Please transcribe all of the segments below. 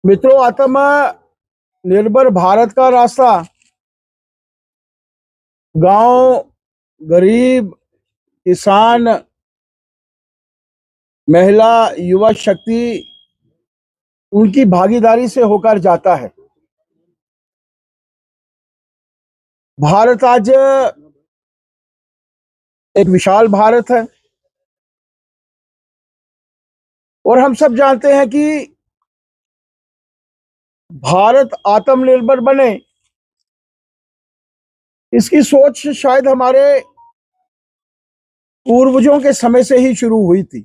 मित्रों, आत्मनिर्भर भारत का रास्ता गांव, गरीब, किसान, महिला, युवा शक्ति, उनकी भागीदारी से होकर जाता है। भारत आज एक विशाल भारत है और हम सब जानते हैं कि भारत आत्मनिर्भर बने, इसकी सोच शायद हमारे पूर्वजों के समय से ही शुरू हुई थी।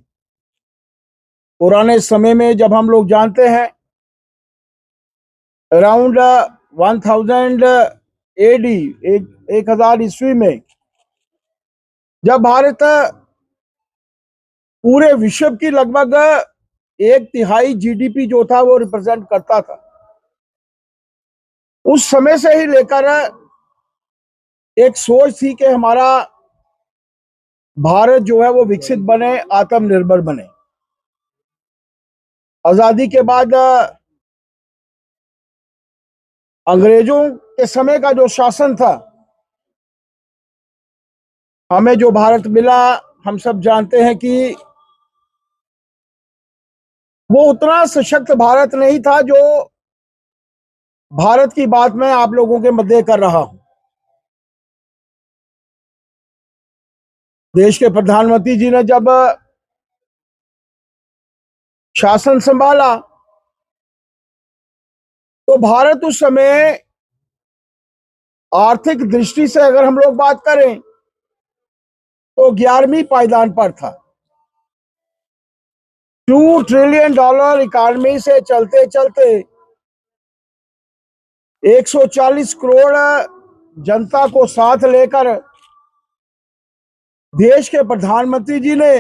पुराने समय में जब हम लोग जानते हैं अराउंड 1000 एडी, 1000 ईस्वी में, जब भारत पूरे विश्व की लगभग 1/3 जीडीपी जो था वो रिप्रेजेंट करता था, उस समय से ही लेकर एक सोच थी कि हमारा भारत जो है वो विकसित बने, आत्मनिर्भर बने। आजादी के बाद अंग्रेजों के समय का जो शासन था, हमें जो भारत मिला, हम सब जानते हैं कि वो उतना सशक्त भारत नहीं था जो भारत की बात मैं आप लोगों के मध्य कर रहा हूं। देश के प्रधानमंत्री जी ने जब शासन संभाला तो भारत उस समय आर्थिक दृष्टि से अगर हम लोग बात करें तो 11वीं पायदान पर था। $2 ट्रिलियन इकॉनमी से चलते चलते 140 करोड़ जनता को साथ लेकर देश के प्रधानमंत्री जी ने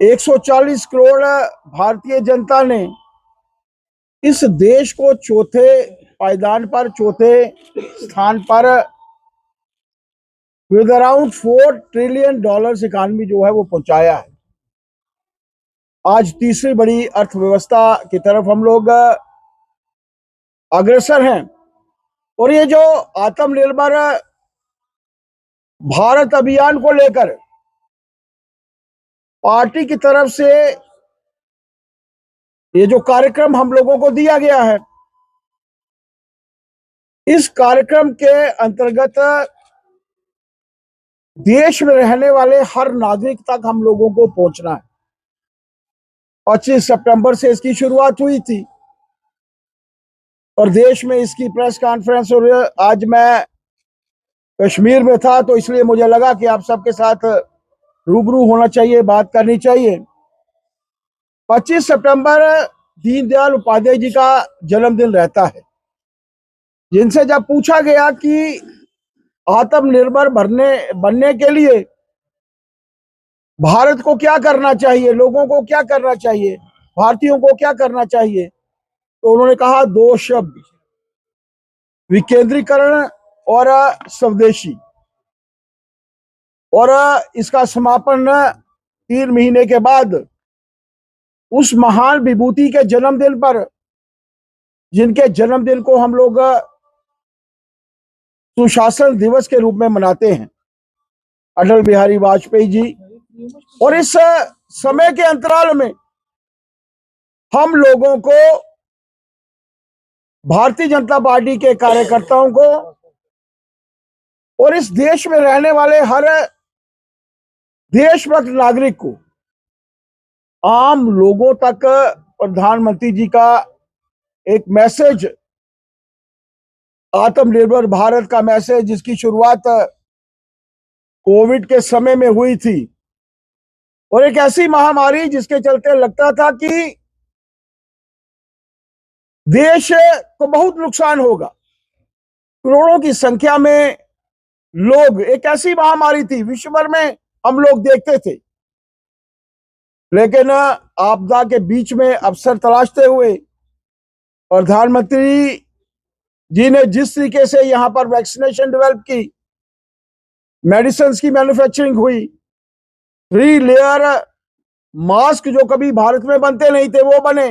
140 करोड़ भारतीय जनता ने इस देश को चौथे पायदान पर, चौथे स्थान पर विद अराउंड $4 ट्रिलियन इकॉनमी जो है वो पहुंचाया है। आज तीसरी बड़ी अर्थव्यवस्था की तरफ हम लोग अग्रसर हैं और ये जो आत्मनिर्भर भारत अभियान को लेकर पार्टी की तरफ से ये जो कार्यक्रम हम लोगों को दिया गया है, इस कार्यक्रम के अंतर्गत देश में रहने वाले हर नागरिक तक हम लोगों को पहुंचना है। 25 सितंबर से इसकी शुरुआत हुई थी और देश में इसकी प्रेस कॉन्फ्रेंस, और आज मैं कश्मीर में था तो इसलिए मुझे लगा कि आप सबके साथ रूबरू होना चाहिए, बात करनी चाहिए। 25 सितंबर दीनदयाल उपाध्याय जी का जन्मदिन रहता है, जिनसे जब पूछा गया कि आत्मनिर्भर बनने के लिए भारत को क्या करना चाहिए, लोगों को क्या करना चाहिए, भारतीयों को क्या करना चाहिए, तो उन्होंने कहा दो शब्द, विकेंद्रीकरण और स्वदेशी। और इसका समापन 3 महीने के बाद उस महान विभूति के जन्मदिन पर, जिनके जन्मदिन को हम लोग सुशासन दिवस के रूप में मनाते हैं, अटल बिहारी वाजपेयी जी। और इस समय के अंतराल में हम लोगों को, भारतीय जनता पार्टी के कार्यकर्ताओं को और इस देश में रहने वाले हर देशभक्त नागरिक को, आम लोगों तक प्रधानमंत्री जी का एक मैसेज, आत्मनिर्भर भारत का मैसेज, जिसकी शुरुआत कोविड के समय में हुई थी, और एक ऐसी महामारी जिसके चलते लगता था कि देश को बहुत नुकसान होगा, करोड़ों की संख्या में लोग, एक ऐसी महामारी थी विश्व भर में हम लोग देखते थे। लेकिन आपदा के बीच में अवसर तलाशते हुए प्रधानमंत्री जी ने जिस तरीके से यहां पर वैक्सीनेशन डेवलप की, मेडिसिन की मैन्युफैक्चरिंग हुई, 3 लेयर मास्क जो कभी भारत में बनते नहीं थे वो बने,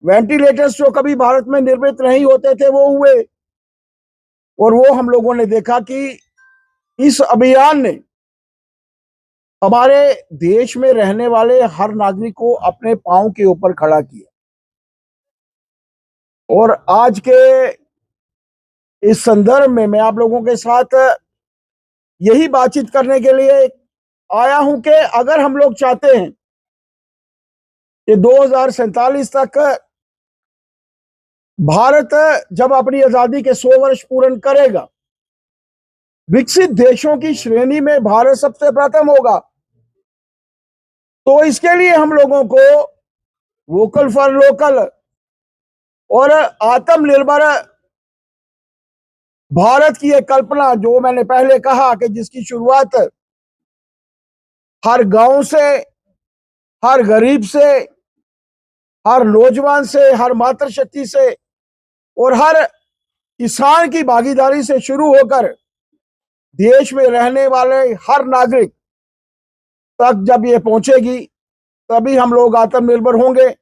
वेंटिलेटर्स जो कभी भारत में निर्मित नहीं होते थे वो हुए, और वो हम लोगों ने देखा कि इस अभियान ने हमारे देश में रहने वाले हर नागरिक को अपने पांव के ऊपर खड़ा किया। और आज के इस संदर्भ में मैं आप लोगों के साथ यही बातचीत करने के लिए आया हूं कि अगर हम लोग चाहते हैं कि 2047 तक भारत जब अपनी आजादी के 100 वर्ष पूर्ण करेगा, विकसित देशों की श्रेणी में भारत सबसे प्रथम होगा। तो इसके लिए हम लोगों को वोकल फॉर लोकल और आत्मनिर्भर भारत की एक कल्पना, जो मैंने पहले कहा कि जिसकी शुरुआत हर गांव से, हर गरीब से, हर नौजवान से, हर मातृशक्ति से और हर किसान की भागीदारी से शुरू होकर देश में रहने वाले हर नागरिक तक जब ये पहुंचेगी, तभी हम लोग आत्मनिर्भर होंगे।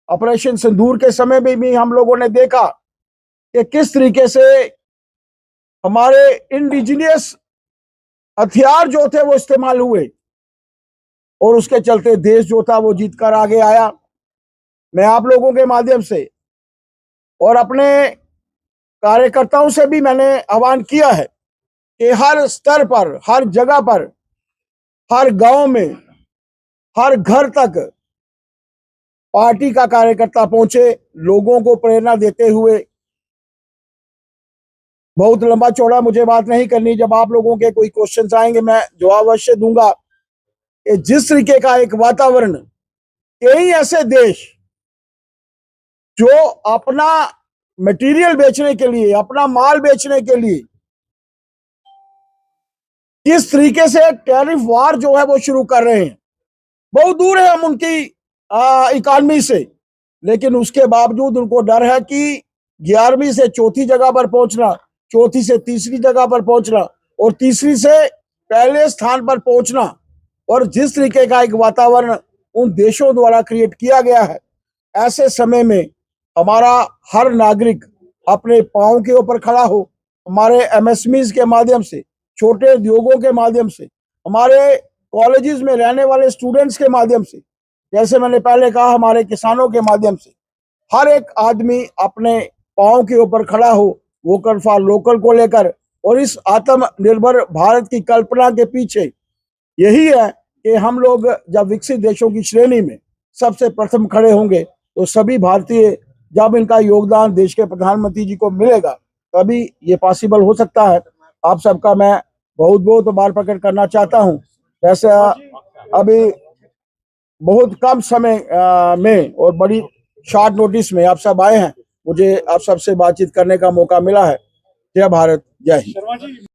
ऑपरेशन सिंदूर के समय में भी हम लोगों ने देखा कि किस तरीके से हमारे इंडिजिनियस हथियार जो थे वो इस्तेमाल हुए और उसके चलते देश जो था वो जीत कर आगे आया। मैं आप लोगों के माध्यम से और अपने कार्यकर्ताओं से भी मैंने आह्वान किया है कि हर स्तर पर, हर जगह पर, हर गांव में, हर घर तक पार्टी का कार्यकर्ता पहुंचे, लोगों को प्रेरणा देते हुए। बहुत लंबा चौड़ा मुझे बात नहीं करनी, जब आप लोगों के कोई क्वेश्चंस आएंगे मैं जवाब अवश्य दूंगा कि जिस तरीके का एक वातावरण कई ऐसे देश जो अपना मटेरियल बेचने के लिए, अपना माल बेचने के लिए किस तरीके से टैरिफ वार जो है वो शुरू कर रहे हैं। बहुत दूर है हम उनकी इकॉनमी से, लेकिन उसके बावजूद उनको डर है कि 11वीं से चौथी जगह पर पहुंचना, चौथी से तीसरी जगह पर पहुंचना और तीसरी से पहले स्थान पर पहुंचना। और जिस तरीके का एक वातावरण उन देशों द्वारा क्रिएट किया गया है, ऐसे समय में हमारा हर नागरिक अपने पांव के ऊपर खड़ा हो, हमारे एमएसएमईज के माध्यम से, छोटे उद्योगों के माध्यम से, हमारे कॉलेजेस में रहने वाले स्टूडेंट्स के माध्यम से, जैसे मैंने पहले कहा हमारे किसानों के माध्यम से, हर एक आदमी अपने पांव के ऊपर खड़ा हो वोकल फॉर लोकल को लेकर। और इस आत्मनिर्भर भारत की कल्पना के पीछे यही है कि हम लोग जब विकसित देशों की श्रेणी में सबसे प्रथम खड़े होंगे तो सभी भारतीय, जब इनका योगदान देश के प्रधानमंत्री जी को मिलेगा, तभी ये पॉसिबल हो सकता है। आप सबका मैं बहुत बहुत आभार प्रकट करना चाहता हूँ। वैसे अभी बहुत कम समय में और बड़ी शॉर्ट नोटिस में आप सब आए हैं, मुझे आप सबसे बातचीत करने का मौका मिला है। जय भारत, जय हिंद।